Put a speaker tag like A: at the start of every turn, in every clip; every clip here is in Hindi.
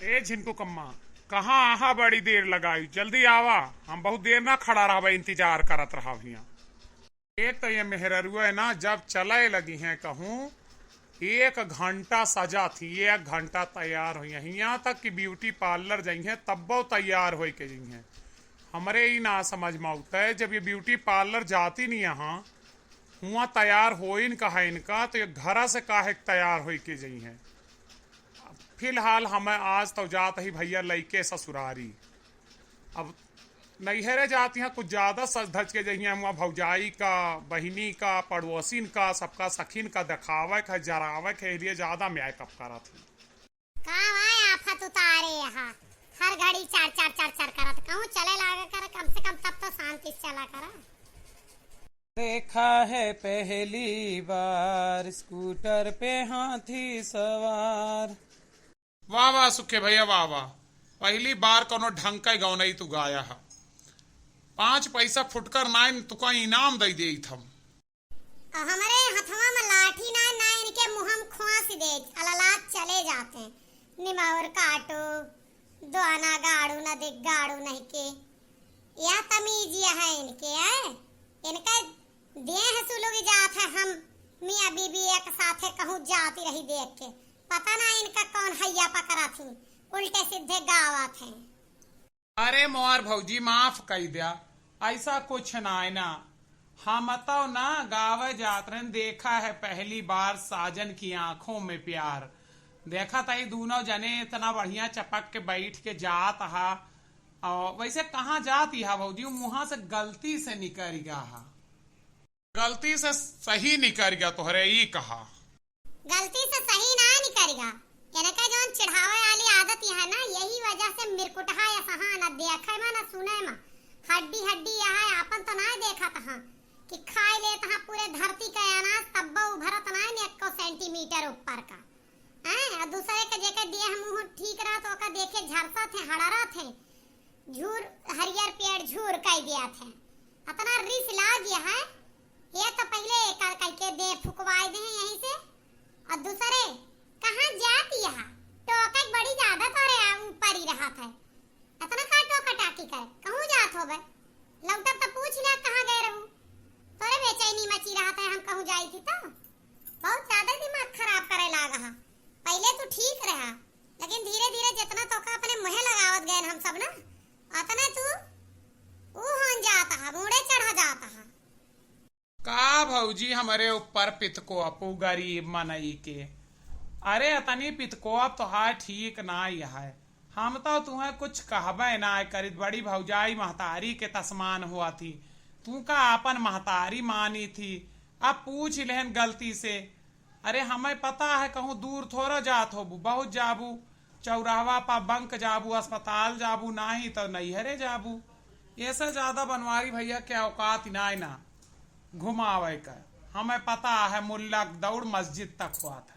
A: ए झिनको कम्मा, कहाँ आहा बड़ी देर लगाई, जल्दी आवा। हम बहुत देर ना खड़ा रहा, इंतजार करत रहा भैया। एक तो ये मेहररुआ है ना, जब चले लगी हैं कहूँ 1 घंटा सजा थी, 1 घंटा तैयार हुई हैं। यहाँ तक कि ब्यूटी पार्लर जाइ हैं तब वो तैयार हो के जाइ हैं। हमरे ही ना समझ में आता है, जब ये ब्यूटी पार्लर जाती नहीं यहाँ हुआ तैयार हो कहा इनका, तो ये घर से काहे तैयार हो के जाइ हैं। फिलहाल हमें आज तो जात ही भैया लइके ससुरारी। अब नैहरे जाती हैं कुछ ज्यादा सज धज के जइया, हुआ भौजाई का, बहिनी का, पड़ोसिन का, सबका सखीन का दिखावे के जरावे के लिए ज्यादा मेकअप करा थी।
B: आफत उतारे यहाँ हर घड़ी चार चार चार चार करत कहूँ चले लागा कर, कम से कम तब तो शांति से चला करा।
C: देखा है पहली बार स्कूटर पे हाथी सवार।
A: वाह वाह सुखे भैया, वाह वाह। पहली बार कोनो ढंग का गाँव नहीं तू गाया है। 5 पैसा फुटकर नाइन तुका इनाम दे दे थम।
B: हमारे हथवा में लाठी ना ना इनके मुहम खुआस दे अललात चले जाते हैं। निमौर काटो दो आना गाड़ू न दिख गाड़ू नहीं के, यह तमीज है इनके है। इनका देह सुलोगी जात है, हम मियाँ बीबी एक साथे कहूँ जाती रही देख के, पता ना इनका कौन हैया पकड़ा थी, उल्टे सीधे गावत हैं।
A: अरे मोर भौजी माफ कर दिया, ऐसा कुछ ना है ना। हम तो ना गावे जात रहे, देखा है पहली बार साजन की आंखों में प्यार। देखा था ये दोनों जने इतना बढ़िया चपक के बैठ के जात हा। और वैसे कहाँ जाती है भौजी, मुहा से गलती से निकल गया हा। गलती से सही निकल गया तोहरे ही कहा।
B: गलती से सही ना निकलेगा, इनका जोन चिढ़ावे वाली आदत है ना, यही वजह से मिरकुटहा या सहा न देखे में न सुने में हड्डी हड्डी यहाँ आपन तो ना देखा था कि खाए ले तहा पूरे धरती का अनाज तब्बा उभरत ना 1 सेंटीमीटर ऊपर का हैं। और दूसरे के जेके देह मुंह ठीक रहा तो का देखे झरसा थे हड़रा थे, झूर हरियर पेड़ झूर कई दिया थे। इतना रिस ला गया है, ये तो पहले कर के दे फुकवाई दे यहीं से। और दूसरे कहाँ जाती है, टोका बड़ी ज्यादा तो ऊपर ही रहा था। इतना का टोका टाकी करे, कहूँ जात हो बे लौटा तो पूछ लिया कहाँ गए रहूं। तोरे बेचैनी मची रहा था, हम कहूँ जाई थी तो बहुत ज्यादा दिमाग खराब करे लागा हा। पहले तो ठीक रहा, लेकिन धीरे धीरे जितना तोका अपने मुहे लगावत गए हम सब ना, उतना तू होन जाता है, मुड़े चढ़ा जाता है।
A: का भौजी हमारे ऊपर पितको अपू गरीब मनई के। अरे अतनी पितको अब तो हाय ठीक ना है। हम तो तुम्हें कुछ कहबे ना करित, बड़ी भौजाई महतारी के तस्मान हुआ थी, तू का अपन महतारी मानी थी। अब पूछ लेहन गलती से। अरे हमें पता है कहूँ दूर थोड़ा जात हो, बहुत जाबू, चौराहवा पा बंक जाबू, अस्पताल जाबू, ना ही तो नैहरे जाबू। ऐसे ज्यादा बनवारी भैया के औकात ना घुमावे का। हमें पता है मुल्ला दौड़ मस्जिद तक हुआ था।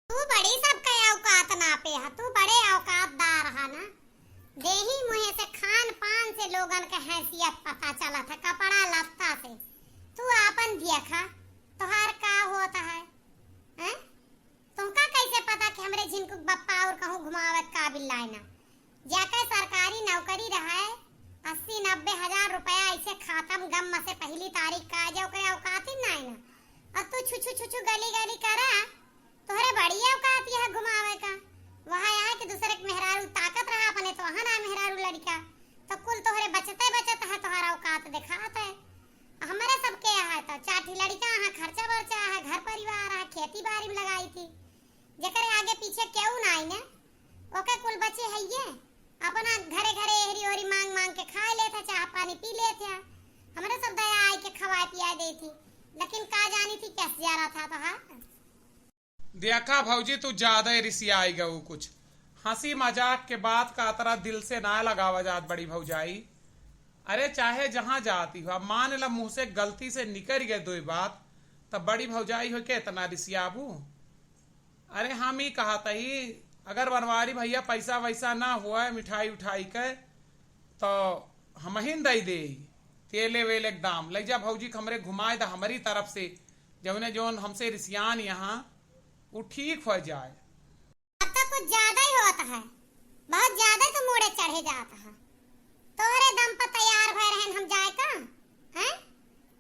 B: तू बड़ी सबका औकात ना पे है, तू बड़े औकातदार है ना। देही मुहे से खान पान से लोगन का हैसियत पता चला था, कपड़ा लत्ता से। तू आपन देखा तोहार का होता है हैं? तुमका कैसे पता कि हमरे झिनको बप्पा और कहूँ घुमावत काबिल लाइना। जाके सरकारी नौकरी रहा है, 80-90 हजार रुपया ऐसे खातम गम में से पहली तारीख का आ जाओ, कोई औकात ही ना है। और तू छुछू छुछू गली गली करा, तोहरे बढ़िया औकात यह घुमावे का। वहाँ यहाँ के दूसरे के मेहरारू ताकत रहा अपने, तो वहाँ ना मेहरारू लड़का तो कुल तोहरे बचते बचत है, तोहरा औकात दिखाता है। हमारे सबके यहाँ तो 4 लड़का है, खर्चा बर्चा है, घर परिवार है, खेती बाड़ी में लगाई थी, जेकर आगे पीछे क्यों ना आई ने ओके कुल बचे है ये अपना घरे घरे एहरी ओहरी मांग मांग के खा लेते, चाह पानी पी लेते। हमारे सब दया आई के खवा पिया दे थी, लेकिन का जानी थी कैसे जा रहा था। तो हाँ
A: देखा भौजी तू ज्यादा रिसियाई गऊ, कुछ हंसी मजाक के बात का अतरा दिल से ना लगावा जात बड़ी भौजाई। अरे चाहे जहां जाती हो, मान ला मुंह से गलती से निकल गए 2 बात, तब बड़ी भौजाई हो के इतना रिसियाबू। अरे हम ही कहा ही अगर बनवारी भैया पैसा वैसा ना हुआ मिठाई उठाई के तो हम ही दे दे तेले वेले दाम ले जा भौजी, हमरे घुमाए दा हमारी तरफ से, जौने जोन हमसे रिसियान यहाँ वो ठीक हो जाए।
B: अब तो कुछ ज्यादा ही होता है, जाता है। तोहरे दम पर तैयार भय रहन हम जाए का हैं?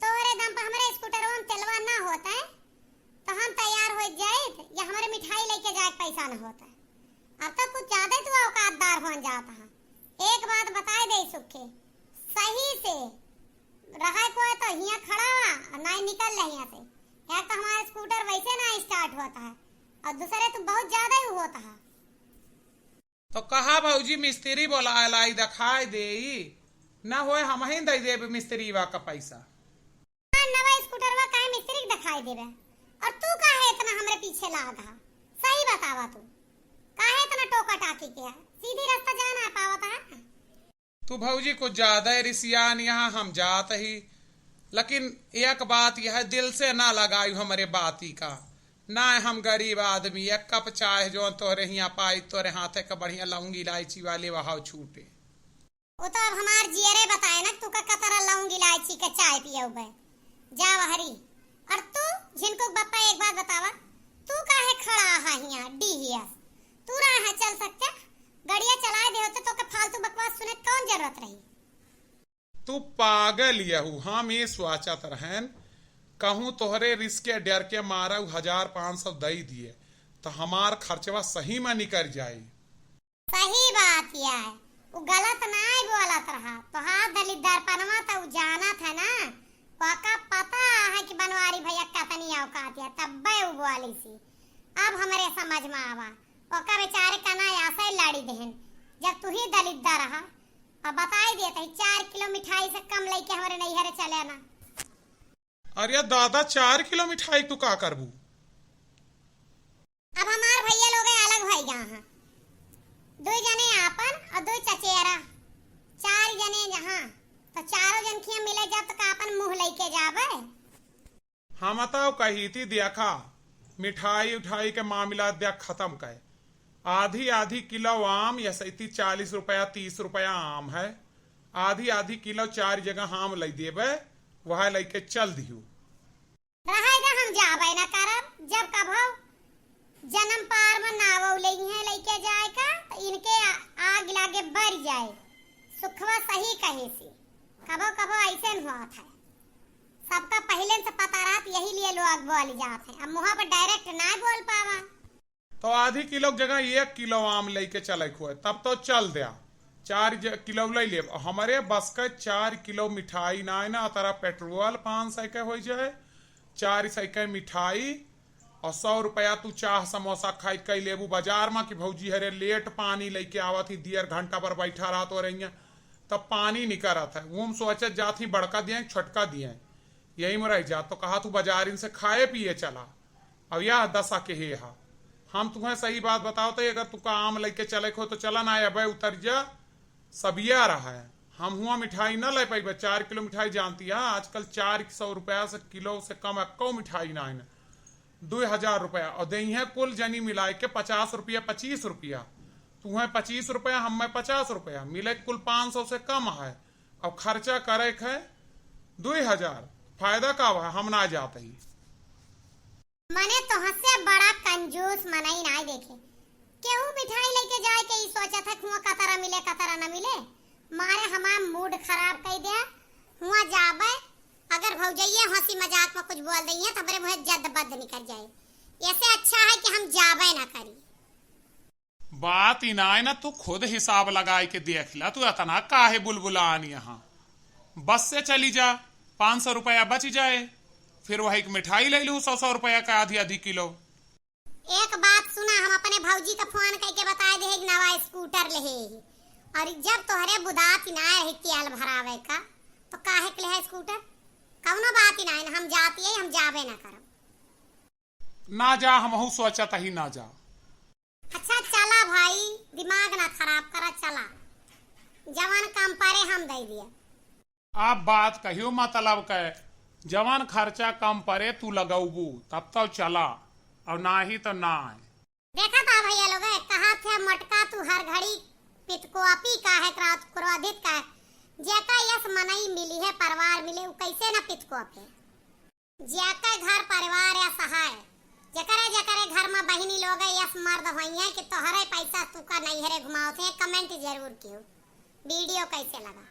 B: तोहरे दम पर हमारे स्कूटर में तेलवा ना होता है तो हम तैयार हो जाए या हमारे मिठाई लेके जाए पैसा ना होता है। अब तो कुछ ज्यादा तू औकातदार बन जाता है। एक बात बताए दे सुखे, सही से रहा को तो हिया खड़ा हुआ और ना निकल रहे यहाँ से। एक तो हमारा स्कूटर वैसे ना स्टार्ट होता है और दूसरे तो बहुत ज्यादा ही होता है।
C: तो कहा भौजी मिस्त्री बोला लाई दिखाई दे ना होए हम ही दे देब मिस्त्री वा का पैसा।
B: नवा स्कूटर वा काहे मिस्त्री के दिखाई देबे और तू काहे इतना हमरे पीछे लागा? सही बतावा तू काहे इतना टोका टाकी के है? सीधी रास्ता जाना पावता है।
C: तू भौजी कुछ ज्यादा रिसियान यहाँ हम जात ही, लेकिन एक बात यह दिल से ना लगायू हमारे बाती का ना। हम गरीब आदमी एक कप चाय जो तोरे यहाँ पाई तोरे हाथे का बढ़िया लौंगी इलायची वाले वहां छूटे।
B: वो तो अब हमार जियरे बताए ना तू का कतरा लौंगी इलायची के चाय पियोबे जा हरी। और तू जिनको बप्पा एक बात बतावा, तू काहे खड़ा है यहाँ डीहीएस? तू रहा है चल सकते गड़िया चलाए दे होते तो के फालतू बकवास सुने कौन जरूरत रही?
C: तू पागल यहू हम ये सोचत रहन कहूँ तोहरे रिस्क के डर के मारा 1500 दे दिए तो हमार खर्चवा सही में निकल जाये।
B: सही बात यह है, वो गलत ना ही बोलत रहा तो हाँ दलितदार पनवा तो जाना था ना। पका पता है कि बनवारी भैया कतनी औकात है तब वो बोली सी। अब हमारे समझ में आवा ओका बेचारे का ना ऐसा ही लाड़ी देहन जब तू ही दलितदार रहा। अब बताई देता 4 किलो मिठाई से कम लेके हमारे नैहरे चले ना।
C: अरे दादा 4 किलो मिठाई तू का करबू?
B: अब हमार भैया लोग अलग भाई गया हैं, 2 जने आपन और 2 चचेरा, 4 जने जहाँ तो चारों जन खिया मिले जब तक आपन मुंह लेके जावे।
C: हम तो कही थी देखा मिठाई उठाई के मामला देख खत्म कर। आधी आधी किलो आम या 40 रुपया 30 रुपया आम है, आधी आधी किलो 4 जगह आम ले देवे वह लेके चल दियो।
B: रहेगा हम जावे ना करब जब कभो जन्म पार में नावो लेके जाए का तो इनके आग लागे बढ़ जाए। सुखवा सही कहे सी कभो कभो ऐसे हुआ था। सबका पहले से पता रात यही लिए लोग बोल जाते हैं। अब मुँह पर डायरेक्ट ना बोल पावा
C: तो आधी किलो की जगह 1 किलो आम लेके चले खोए तब तो चल दिया 4 किलो ले ले। हमारे बस का 4 किलो मिठाई ना है ना तारा पेट्रोल 500 के हो जाए, 400 के मिठाई और 100 रुपया तू चाह समोसा खाई कई लेबू बाजार में कि भौजी हरे लेट पानी लेके आवा थी 1.5 घंटा पर बैठा रहा तो रही तब पानी निकल था। वो हम सोचे जाती बड़का दिए छोटका दिए यही में रह जा तो कहा तू बाजार इनसे खाए पिए चला। अब यह दशा के हे हा हम तुम्हें सही बात बताओ तो अगर तू का आम लेके चले खो तो चला ना अब उतर जा सबिया रहा है। हम हुआ मिठाई ना ले पाई 4 किलो मिठाई जानती है आजकल 400 रुपया से किलो से कम एक्को मिठाई ना है 2000 रुपया और दे है कुल जनी मिलाए के 50 रुपया 25 रुपया तुम्हें 25 रुपया हमें 50 रुपया मिले कुल 500 से कम है। अब खर्चा करे है 2000 फायदा का हुआ हम ना जाते ही।
B: मने तो हंसे बड़ा कंजूस मनाई ना देखे केहू मिठाई लेके जाए के ई सोचा था हुआ कतरा मिले कतरा न मिले मारे हमार मूड खराब कर दिया हुआ जाबे। अगर भौजैया हंसी मजाक में कुछ बोल दई है तो हमरे मुंह जद बद निकल जाए। ऐसे अच्छा है कि हम जाबे ना करी।
A: बात ही ना है ना तू खुद हिसाब लगाए के देख ला तू इतना काहे बुलबुलान यहाँ बस से चली जा 500 रुपया बच जाए फिर वही एक मिठाई ले लू 100 रुपया का आधी आधी किलो।
B: एक बात सुना हम अपने भौजी का फोन करके बता दे नवा स्कूटर ले और जब तोहरे बुदात ना रही तेल भरावे का तो काहे के ले स्कूटर कौनो बात ही ना है। हम जाती है हम जाबे ना करब।
A: ना जा हम सोचता ही ना जा।
B: अच्छा चला भाई दिमाग ना खराब करा चला जवान कम पारे हम दे दिया।
A: आप बात कहियो मतलब कह जवान खर्चा कम परे तू लगाऊबू तब तो चला और ना ही तो ना है।
B: देखा था भैया लोग कहा थे मटका तू हर घड़ी पितकोपी का है क्रोधित का है जेका यस मनई मिली है परिवार मिले वो कैसे ना पितकोपे जेका घर परिवार या सहाय जकरे जकरे घर में बहिनी लोग यस मर्द होई है कि तोहरे पैसा तू का नहीं हरे घुमाओ थे कमेंट जरूर कियो। वीडियो कैसे लगा।